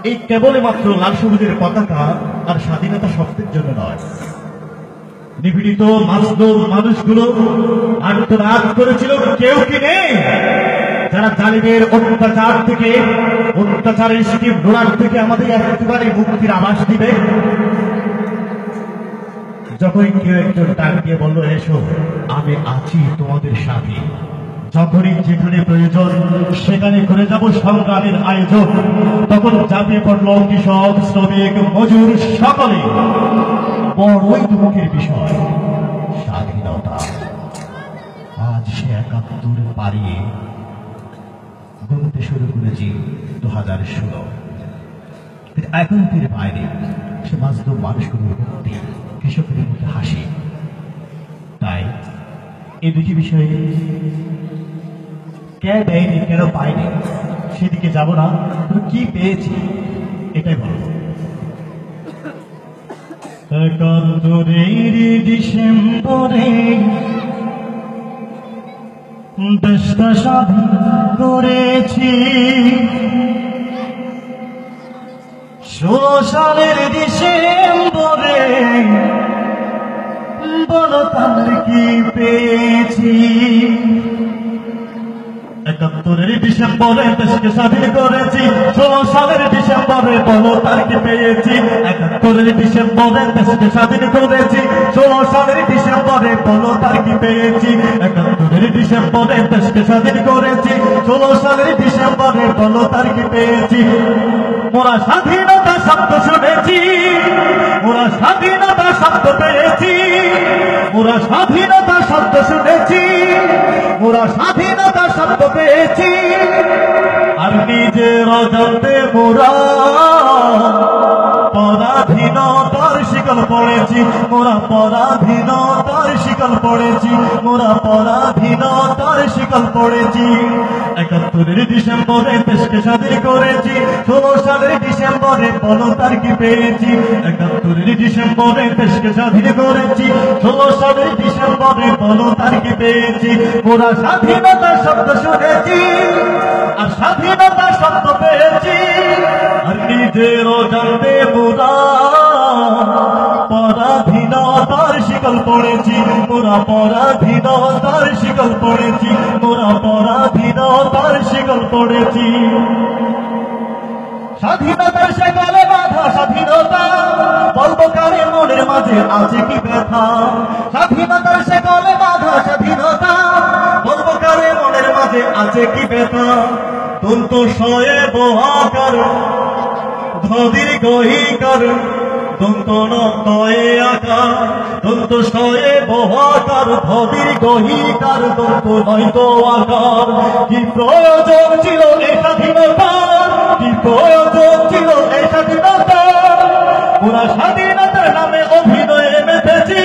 এই কেবলই মাত্র লাল সবুজের পতাকা আর স্বাধীনতা শব্দের জন্য নয়। নিপীড়িত মাজলুম মানুষগুলো আত্মনাদ করেছিল কেউ কি নেই যারা জালিমের অত্যাচার থেকে, অত্যাচারের স্টিম রোলার থেকে আমাদের একেবারে মুক্তির আভাস দিবে। যখন কেউ একজন ডাক দিয়ে বলল, এসো আমি আছি তোমাদের সাথে, যখনই যেখানে প্রয়োজন সেখানে করে যাব সংগ্রামের আয়োজন, তখন ঝাঁপিয়ে পড়ল কৃষক, শ্রমিক, মজুর সকলে। বড়ই দুঃখের বিষয়, স্বাধীনতা আজ সে ৭১ পারিয়ে গুনতে শুরু করেছি ২০১৬। এখন ফিরে বাইরে সে মাজলুম মানুষগুলোর মুক্তি, কৃষকের মুখে হাসি। তাই এই দুটি বিষয়ে কে দেয়নি, কেন পায়নি সেদিকে যাব না, কি পেয়েছি এটাই বলবো। ৭১ ডিসেম্বরে দেশটা স্বাধীন করেছি, ১৬ সালের ডিসেম্বরে বলো তার কি পেয়েছি। ৭১ ডিসেম্বরে দেশকে স্বাধীন করেছি, ১৬ সালের ডিসেম্বরে বলো তার কি পেয়েছি। ৭১ ডিসেম্বরে দেশকে স্বাধীন করেছি, ১৬ সালের ডিসেম্বরে বলো তার কি পেয়েছি। ৭১ ডিসেম্বরে দেশকে স্বাধীন করেছি, ১৬ সালের ডিসেম্বরে বলো তার কি পেয়েছি। মোরা স্বাধীনতা শব্দ শুনেছি, মোরা স্বাধীনতা শব্দ পেয়েছি, মোরা স্বাধীনতা শব্দ শুনেছি, মোরা স্বাধীনতা শব্দ পেয়েছি। আর নিজের অজান্তে মোরা পরাধীনতার শিকল পড়েছি, মোরা পরাধীনতার শিকল পড়েছি, মোরা পরাধীনতার শিকল পড়েছি। ৭১ ডিসেম্বরে দেশকে স্বাধীন করেছি, ১৬ সালের ডিসেম্বরে বলো তার কি পেয়েছি। ৭১ ডিসেম্বরে দেশকে স্বাধীন করেছি, ১৬ সালের ডিসেম্বরে বলো তার কি পেয়েছি। মোরা স্বাধীনতা শব্দ শুনেছি আর স্বাধীনতা শব্দ পেয়েছি, আর নিজের জানতে মোরা পরাধীনতার শিকল পড়েছি, মোরা পরাধীনতার শিকল পড়েছি, মোরা পরাধীনতার শিকল পড়েছি। স্বাধীনতার সেকলে বাধা স্বাধীনতা, বলবো কারে মনের মাঝে আছে কি ব্যথা। স্বাধীনতার সেকলে বাধা স্বাধীনতা, বলবো কারে মনের মাঝে আছে কি ব্যথা। দন্ত শয়ে বহাকার ধদির গহিকার, দন্ত নয়ে আকার, দন্ত শয়ে বহাকার ধদির গহিকার, দন্ত নয়তো আকার। কি প্রয়োজন ছিল এই স্বাধীনতার, কি প্রয়োজন ছিল এই স্বাধীনতার। পুরা স্বাধীনতার নামে অভিনয়ে মেতেছি,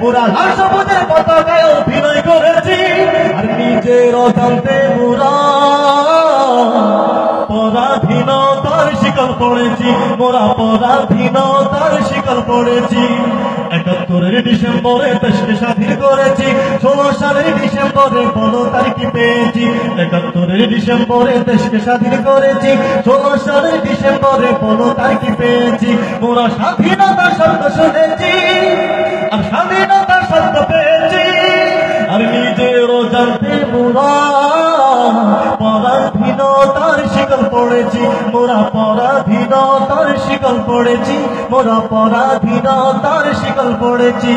পুরা লাল সবুজের পতাকায় অভিনয় করেছি, আর নিজের অজান্তে মোরা পরাধীনতার শিকল পড়েছি, মোরা পরাধীনতার শিকল পড়েছি। ৭১ ডিসেম্বরে দেশকে স্বাধীন করেছি, ১৬ সালের ডিসেম্বরে বলো তার কি পেয়েছি। ৭১ ডিসেম্বরে দেশকে স্বাধীন করেছি, ১৬ সালের ডিসেম্বরে বলো তার কি পেয়েছি। মোরা স্বাধীনতা শব্দ শুনেছি আর স্বাধীনতা শব্দ পেয়েছি, আর নিজের জানতে মোরা পরাধীনতার শিকল পড়েছি, মোরা পরাধীনতার শিকল পড়েছি, মোরা পরাধীনতার শিকল পড়েছি।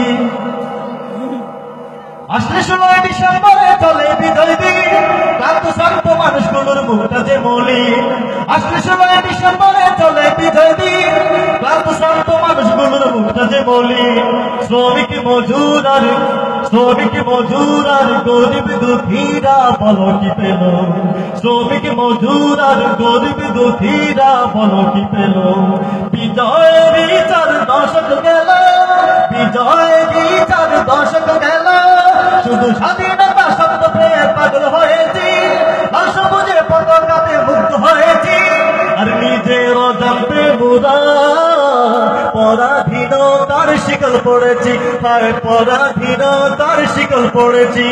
আসলে ১৬ ডিসেম্বরে চলে বিজয় দিন, ক্লান্ত শান্ত মানুষগুলোর মুখটা যে মলি। আসলে ১৬ ডিসেম্বরে চলে বিজয় দিন, ক্লান্ত শান্ত মানুষগুলোর মুখটা যে বলি। শ্রমিক মজুর আর শ্রমিক মজুর আর গরিব দুঃখীরা বলো কি পেল, শ্রমিক মজুর আর গরিব দুঃখীরা বলো কি পেল। বিজয়েরই ৪ দশক গেল, বিজয়েরই ৪ দশক গেল, শুধু স্বাধীনতা শব্দ পেয়ে পাগল হয়েছি, সবুজের পতাকাতে মুক্ত হয়েছি, আর নিজের জানতে মোরা পরাধীনতার শিকল পড়েছি, হায় পরাধীনতার শিকল পড়েছি।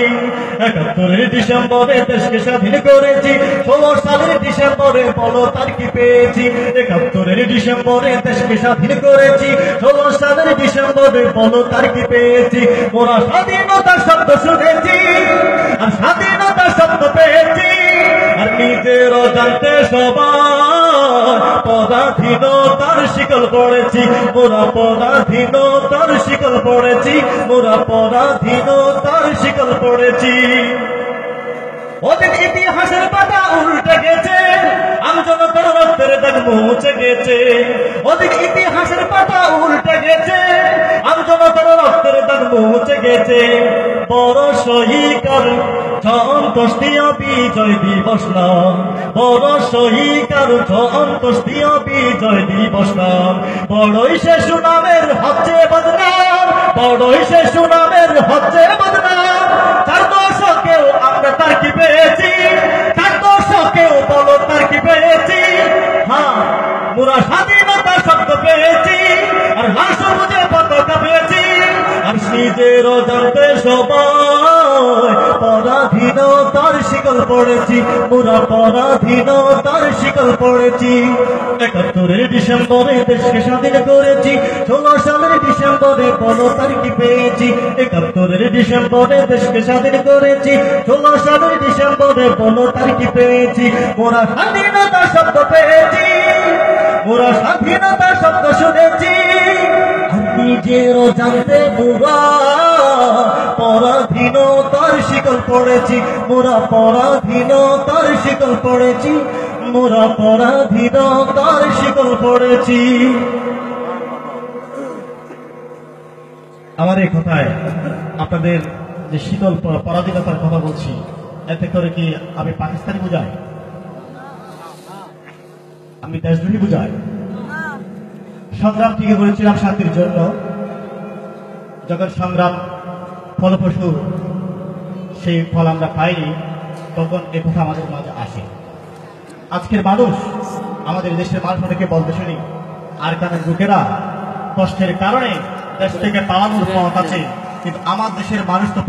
৭১ ডিসেম্বরে দেশকে স্বাধীন করেছি, ১৬ সালের ডিসেম্বরে বলো তার কি পেয়েছি। ৭১ ডিসেম্বরে দেশকে স্বাধীন করেছি, ১৬ সালের ডিসেম্বরে বলো তার কি পেয়েছি। মোরা স্বাধীনতার শব্দ শুনেছি আর স্বাধীনতার শব্দ পেয়েছি, আর নিজেরও জানতে সবাই পরাধীনতার শিকল পড়েছি, মোরা পরাধীনতার শিকল পড়েছি, মোরা পরাধীনতার শিকল পড়েছি। ওদের ইতিহাসের পাতা উল্টে গেছে, আমজনতার রক্তের দাগ মুছে গেছে। ওদের ইতিহাসের পাতা উল্টে গেছে, আমজনতার রক্তের দাগ মুছে গেছে। বড় সহিকার অন্তস্তীয় বিজয় দিবস না, বড় সহিকার অন্তস্তীয় বিজয় দিবস না। বড়ই সে সুনামের হচ্ছে বদনাম, বড়ই সে সুনামের হচ্ছে বদনাম। ৪ দশকেও আমরা তার কি পেয়েছি, ৪ দশকেও বলো তার কি পেয়েছি। হ্যাঁ, মোরা স্বাধীনতার শব্দ পেয়েছি, আর লাল সবুজের পতাকা পেয়েছি, আর নিজেরও জানতে সবাই পরাধীনতার শিকল পড়েছি, মোরা পরাধীনতার শিকল পড়েছি। ৭১ ডিসেম্বরে দেশকে স্বাধীন করেছি, ১৬ সালের ডিসেম্বরে বলো তার কি পেয়েছি। ৭১ ডিসেম্বরে দেশকে স্বাধীন করেছি, ১৬ সালের ডিসেম্বরে বলো তার কি পেয়েছি। মোরা স্বাধীনতার শব্দ পেয়েছি, মোরা স্বাধীনতার শব্দ শুনেছি, নিজেরও জানতে মোরা পরাধীনতার শিকল পড়েছি, মোরা পরাধীনতার শিকল পড়েছি, মোরা পরাধীনতার শিকল পড়েছি। আমার এই কথায় আপনাদের যে শীতল পরাধীনতার কথা বলছি, এতে করে কি আমি পাকিস্তানি বুঝাই, আমি দেশদ্রোহী বুঝাই? সংগ্রাম টিকে করেছিলাম শান্তির জন্য। যখন সংগ্রাম ফলপ্রসূ সেই ফল আমরা পাইনি, তখন এ কথা আমাদের মাঝে আসে। আজকের মানুষ, আমাদের দেশের মানুষ অনেকে বলতে শুনি, আর কানের লোকেরা কষ্টের কারণে দেশ থেকে পালানোর পথ আছে, কিন্তু আমার দেশের মানুষ তো